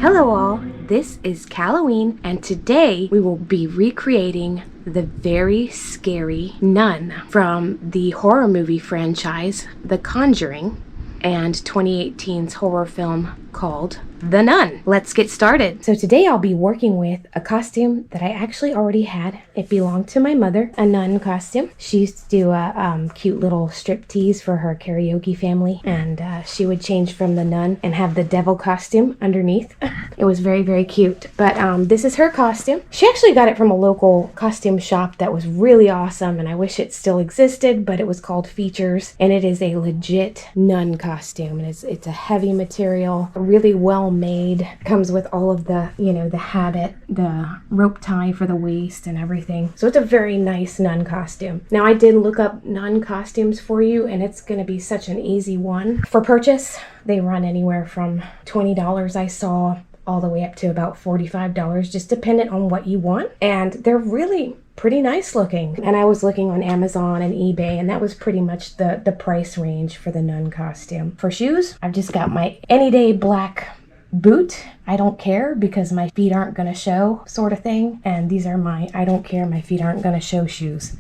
Hello all, this is Halloween, and today we will be recreating the very scary nun from the horror movie franchise, The Conjuring, and 2018's horror film called The Nun. Let's get started. So today I'll be working with a costume that I actually already had. It belonged to my mother, a nun costume. She used to do a cute little striptease for her karaoke family, and she would change from the nun and have the devil costume underneath. It was very, very cute. But this is her costume. She actually got it from a local costume shop that was really awesome, and I wish it still existed, but it was called Features, and it is a legit nun costume. And it's a heavy material, really well made. Comes with all of the, the habit, the rope tie for the waist and everything. So it's a very nice nun costume. Now I did look up nun costumes for you, and it's going to be such an easy one. For purchase, they run anywhere from $20 I saw all the way up to about $45, just dependent on what you want. And they're really pretty nice looking. And I was looking on Amazon and eBay, and that was pretty much the price range for the nun costume. For shoes, I've just got my anyday black boot. I don't care because my feet aren't gonna show sort of thing. And these are my I don't care, my feet aren't gonna show shoes.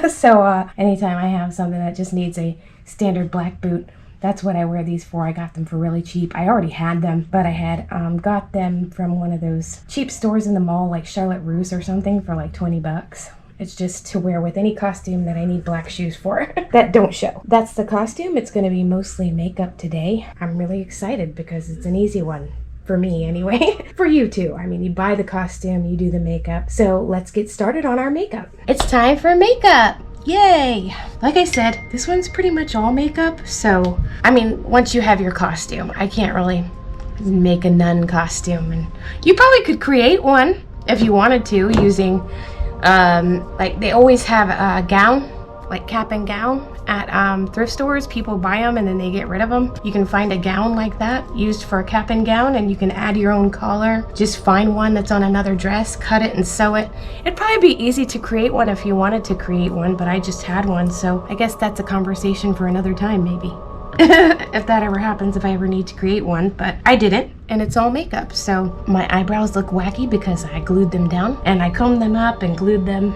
So anytime I have something that just needs a standard black boot, that's what I wear these for. I got them for really cheap. I already had them, but I had got them from one of those cheap stores in the mall, like Charlotte Russe or something, for like 20 bucks. It's just to wear with any costume that I need black shoes for that don't show. That's the costume. It's going to be mostly makeup today. I'm really excited because it's an easy one. For me anyway. For you too. I mean, you buy the costume, you do the makeup. So let's get started on our makeup. It's time for makeup. Yay! Like I said, this one's pretty much all makeup. So, I mean, once you have your costume, I can't really make a nun costume. And you probably could create one if you wanted to using, like they always have a gown, like cap and gown at thrift stores. People buy them and then they get rid of them. You can find a gown like that used for a cap and gown, and you can add your own collar. Just find one that's on another dress, cut it and sew it. It'd probably be easy to create one if you wanted to create one, but I just had one, so I guess that's a conversation for another time maybe. If that ever happens, if I ever need to create one, but I didn't, and it's all makeup. So my eyebrows look wacky because I glued them down and I combed them up and glued them,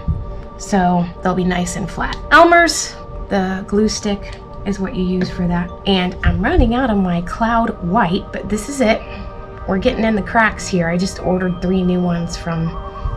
so they'll be nice and flat. Elmer's, the glue stick, is what you use for that. And I'm running out of my cloud white, but this is it. We're getting in the cracks here. I just ordered 3 new ones from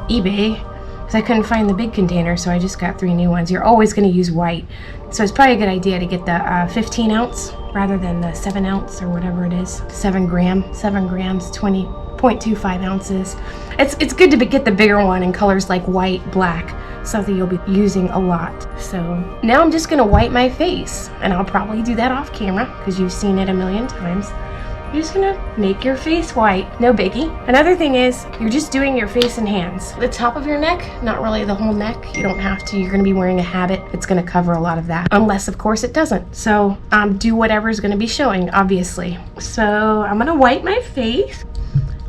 eBay because I couldn't find the big container, so I just got 3 new ones. You're always going to use white, so it's probably a good idea to get the 15 ounce rather than the 7 ounce or whatever it is. 7 grams, 20.25 ounces. It's good to get the bigger one in colors like white, black, something you'll be using a lot. So now I'm just gonna wipe my face, and I'll probably do that off camera because you've seen it a million times. You're just gonna make your face white, no biggie. Another thing is you're just doing your face and hands. The top of your neck, not really the whole neck. You don't have to. You're gonna be wearing a habit. It's gonna cover a lot of that, unless of course it doesn't. So do whatever's gonna be showing, obviously. So I'm gonna wipe my face.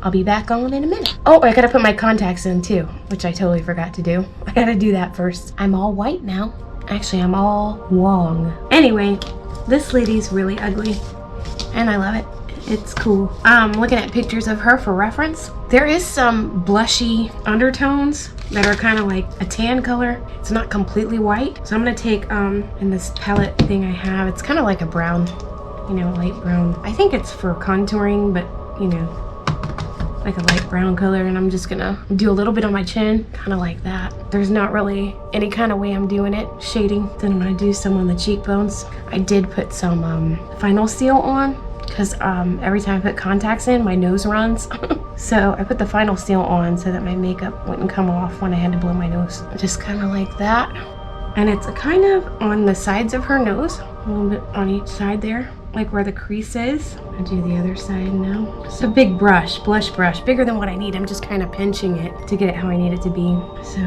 I'll be back on in a minute. Oh, I gotta put my contacts in too, which I totally forgot to do. I gotta do that first. I'm all white now. Actually, I'm all long. Anyway, this lady's really ugly, and I love it. It's cool. Looking at pictures of her for reference. There is some blushy undertones that are kind of like a tan color. It's not completely white. So I'm gonna take, in this palette thing I have, it's kind of like a brown, light brown. I think it's for contouring, but like a light brown color, and I'm just gonna do a little bit on my chin, kind of like that. There's not really any kind of way I'm doing it, shading. Then I'm gonna do some on the cheekbones. I did put some Final Seal on because every time I put contacts in, my nose runs. So I put the Final Seal on so that my makeup wouldn't come off when I had to blow my nose. Just kind of like that. And it's kind of on the sides of her nose, a little bit on each side there, like where the crease is. I'll do the other side now. It's a big brush, blush brush, bigger than what I need. I'm just kind of pinching it to get it how I need it to be. So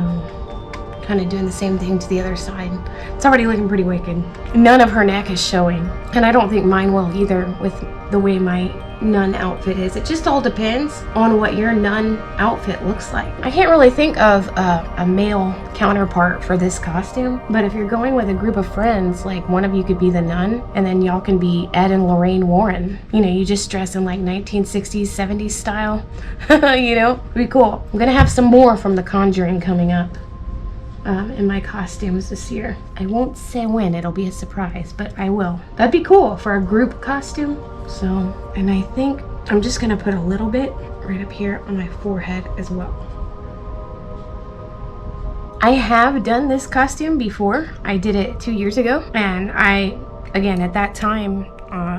Kind of doing the same thing to the other side. It's already looking pretty wicked. None of her neck is showing. And I don't think mine will either with the way my nun outfit is. It just all depends on what your nun outfit looks like. I can't really think of a male counterpart for this costume, but if you're going with a group of friends, like one of you could be the nun and then y'all can be Ed and Lorraine Warren. You know, you just dress in like 1960s, 70s style. You know, it'd be cool. I'm gonna have some more from The Conjuring coming up. In my costumes this year. I won't say when, it'll be a surprise, but I will. That'd be cool for a group costume. So, and I think I'm just gonna put a little bit right up here on my forehead as well. I have done this costume before. I did it 2 years ago, and again, at that time,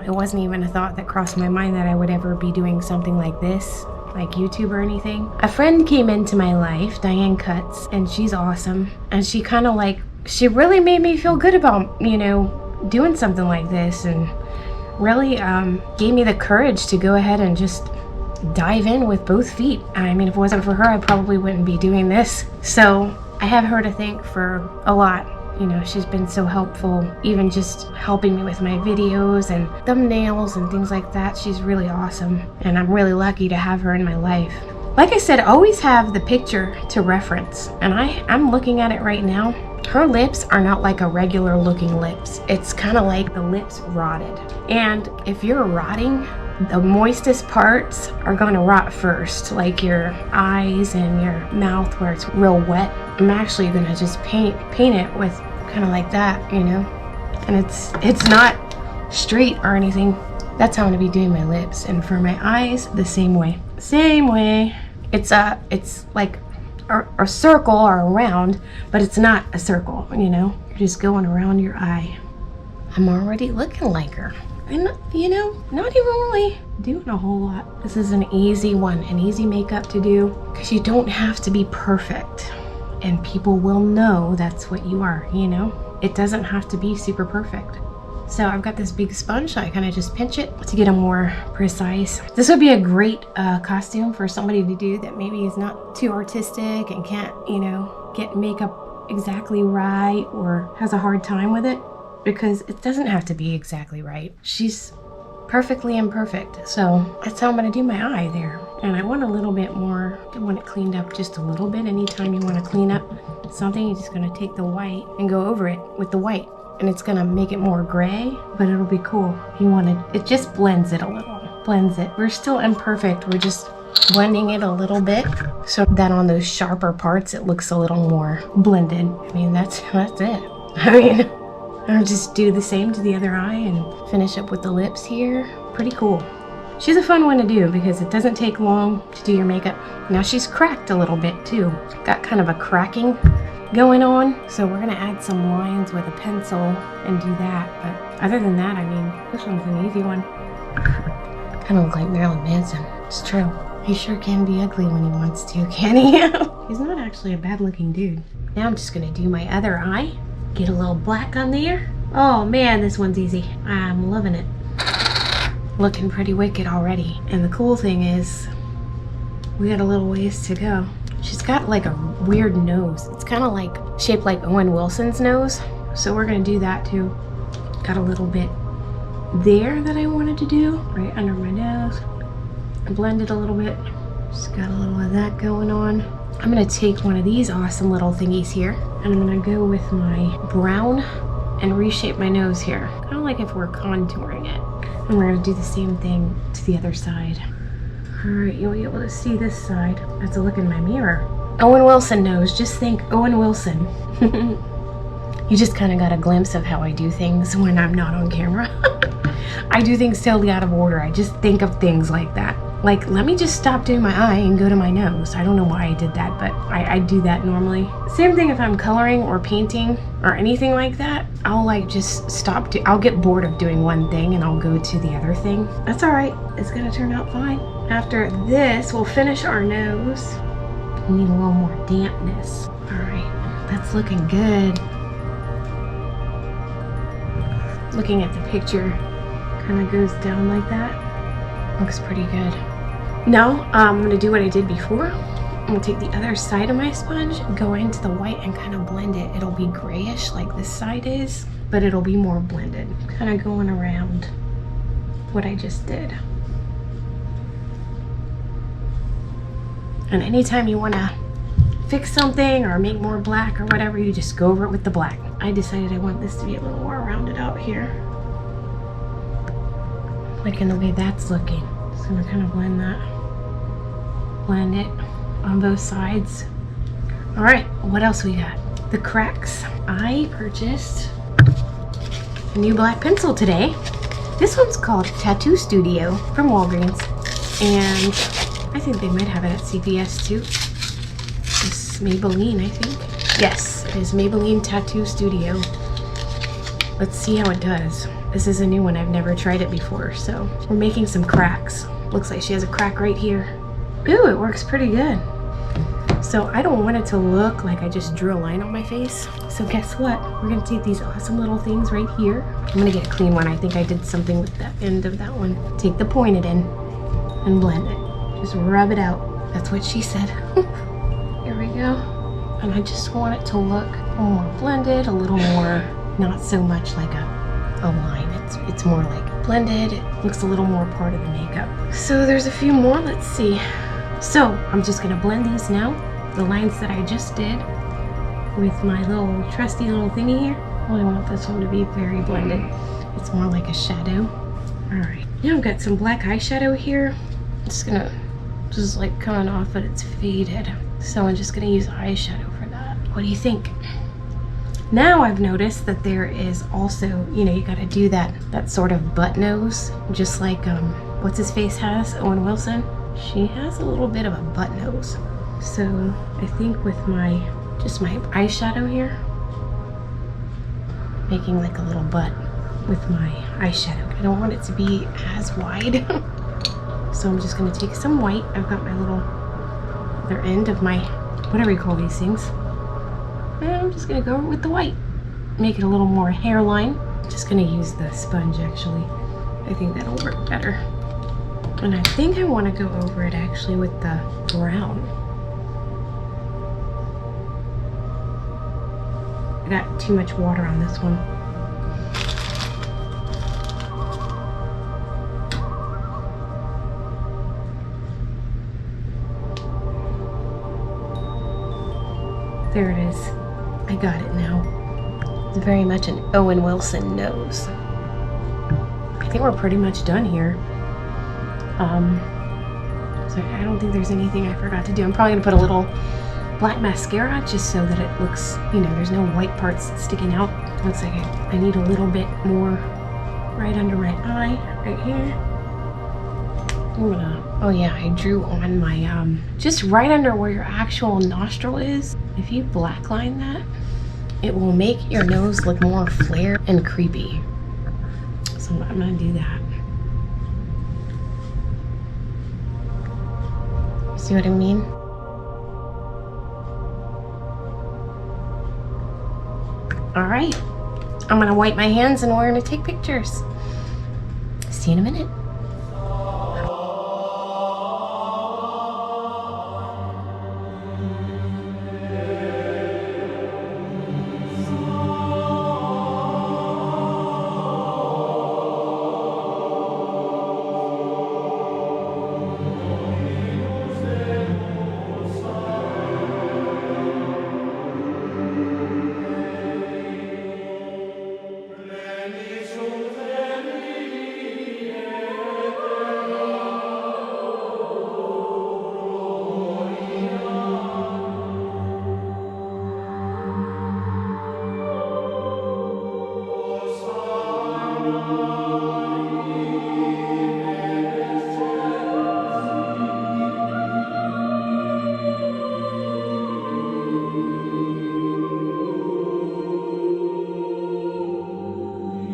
it wasn't even a thought that crossed my mind that I would ever be doing something like this, like YouTube or anything. A friend came into my life, Diane Cutts, and she's awesome. And she kind of she really made me feel good about, you know, doing something like this, and really gave me the courage to go ahead and just dive in with both feet. I mean, if it wasn't for her, I probably wouldn't be doing this. So I have her to thank for a lot. You know, she's been so helpful, even just helping me with my videos and thumbnails and things like that. She's really awesome, and I'm really lucky to have her in my life. Like I said, always have the picture to reference, and I'm looking at it right now. Her lips are not like a regular looking lips. It's kind of like the lips rotted. And if you're rotting, the moistest parts are gonna rot first, like your eyes and your mouth where it's real wet. I'm actually gonna just paint it with kind of like that, you know? And it's not straight or anything. That's how I'm gonna be doing my lips. And for my eyes, the same way. Same way. It's like a circle or a round, but it's not a circle, you know? You're just going around your eye. I'm already looking like her. And, you know, not even really doing a whole lot. This is an easy one, an easy makeup to do, because you don't have to be perfect. And people will know that's what you are, you know? It doesn't have to be super perfect. So I've got this big sponge, so I kind of just pinch it to get them more precise. This would be a great costume for somebody to do that maybe is not too artistic and can't, you know, get makeup exactly right or has a hard time with it, because it doesn't have to be exactly right. She's perfectly imperfect. So that's how I'm gonna do my eye there. And I want a little bit more, I want it cleaned up just a little bit. Anytime you want to clean up something, you're just gonna take the white and go over it with the white. And it's gonna make it more gray, but it'll be cool. You want it just blends it a little. Blends it. We're still imperfect, we're just blending it a little bit so that on those sharper parts it looks a little more blended. I mean, that's it. I mean, I'll just do the same to the other eye and finish up with the lips here. Pretty cool. She's a fun one to do because it doesn't take long to do your makeup. Now she's cracked a little bit too. Got kind of a cracking going on. So we're gonna add some lines with a pencil and do that. But other than that, I mean, this one's an easy one. Kind of look like Marilyn Manson. It's true. He sure can be ugly when he wants to, can he? He's not actually a bad looking dude. Now I'm just gonna do my other eye. Get a little black on there. Oh man, this one's easy. I'm loving it. Looking pretty wicked already. And the cool thing is, we got a little ways to go. She's got like a weird nose. It's kind of like shaped like Owen Wilson's nose. So we're gonna do that too. Got a little bit there that I wanted to do, right under my nose. Blend it a little bit. Just got a little of that going on. I'm gonna take one of these awesome little thingies here, and I'm gonna go with my brown and reshape my nose here. Kind of like if we're contouring it. And we're gonna do the same thing to the other side. All right, you'll be able to see this side. I have to look in my mirror. Owen Wilson nose, just think Owen Wilson. You just kind of got a glimpse of how I do things when I'm not on camera. I do things totally out of order. I just think of things like that. Like, let me just stop doing my eye and go to my nose. I don't know why I did that, but I do that normally. Same thing if I'm coloring or painting or anything like that. I'll like just stop. I'll get bored of doing one thing and I'll go to the other thing. That's all right. It's gonna turn out fine. After this, we'll finish our nose. We need a little more dampness. All right, that's looking good. Looking at the picture, kind of goes down like that. Looks pretty good. Now I'm gonna do what I did before. I'm gonna take the other side of my sponge, go into the white and kind of blend it. It'll be grayish like this side is, but it'll be more blended. Kind of going around what I just did. And anytime you want to fix something or make more black or whatever, you just go over it with the black. I decided I want this to be a little more rounded out here, like in the way that's looking. So I'm gonna kind of blend that, blend it on both sides. All right, what else we got? The cracks. I purchased a new black pencil today. This one's called Tattoo Studio from Walgreens, and I think they might have it at CVS too. It's Maybelline, I think. Yes, it is Maybelline Tattoo Studio. Let's see how it does. This is a new one. I've never tried it before, so we're making some cracks. Looks like she has a crack right here. Ooh, it works pretty good. So I don't want it to look like I just drew a line on my face. So guess what? We're gonna take these awesome little things right here. I'm gonna get a clean one. I think I did something with that end of that one. Take the pointed end and blend it. Just rub it out. That's what she said. Here we go. And I just want it to look more blended, a little more, not so much like a line. It's more like blended. It looks a little more part of the makeup. So there's a few more. Let's see. So I'm just gonna blend these now. The lines that I just did with my little trusty little thingy here. I only want this one to be very blended. It's more like a shadow. All right. Now I've got some black eyeshadow here. I'm just gonna, just like coming off, but it's faded. So I'm just gonna use eyeshadow for that. What do you think? Now I've noticed that there is also, you know, you gotta do that sort of butt nose, just like what's his face has, Owen Wilson. She has a little bit of a butt nose. So I think with my, just my eyeshadow here, making like a little butt with my eyeshadow. I don't want it to be as wide. So I'm just gonna take some white. I've got my little other end of my, whatever you call these things. And I'm just gonna go with the white. Make it a little more hairline. Just gonna use the sponge actually. I think that'll work better. And I think I wanna go over it actually with the brown. I got too much water on this one. There it is. I got it now. It's very much an Owen Wilson nose. I think we're pretty much done here. So I don't think there's anything I forgot to do. I'm probably gonna put a little black mascara just so that it looks, you know, there's no white parts sticking out. Looks like I need a little bit more right under my eye, right here. I'm gonna, oh yeah, I drew on my, just right under where your actual nostril is. If you blackline that, it will make your nose look more flared and creepy. So I'm gonna do that. See what I mean? All right, I'm gonna wipe my hands and we're gonna take pictures. See you in a minute.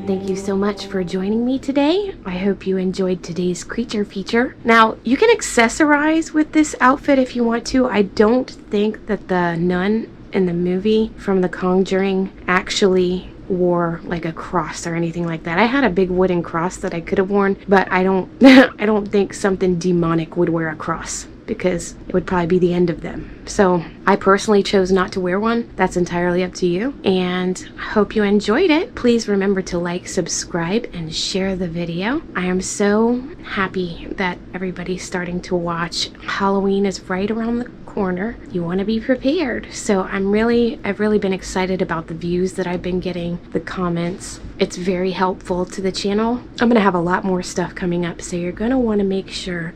Thank you so much for joining me today. I hope you enjoyed today's creature feature. Now, you can accessorize with this outfit if you want to. I don't think that the nun in the movie from The Conjuring actually wore like a cross or anything like that. I had a big wooden cross that I could have worn, but I don't I don't think something demonic would wear a cross, because it would probably be the end of them. So I personally chose not to wear one. That's entirely up to you, and I hope you enjoyed it. Please remember to like, subscribe, and share the video. I am so happy that everybody's starting to watch. Halloween is right around the corner. You want to be prepared. So I've really been excited about the views that I've been getting, the comments. It's very helpful to the channel. I'm going to have a lot more stuff coming up, so you're going to want to make sure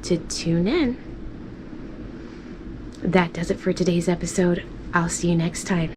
to tune in. That does it for today's episode. I'll see you next time.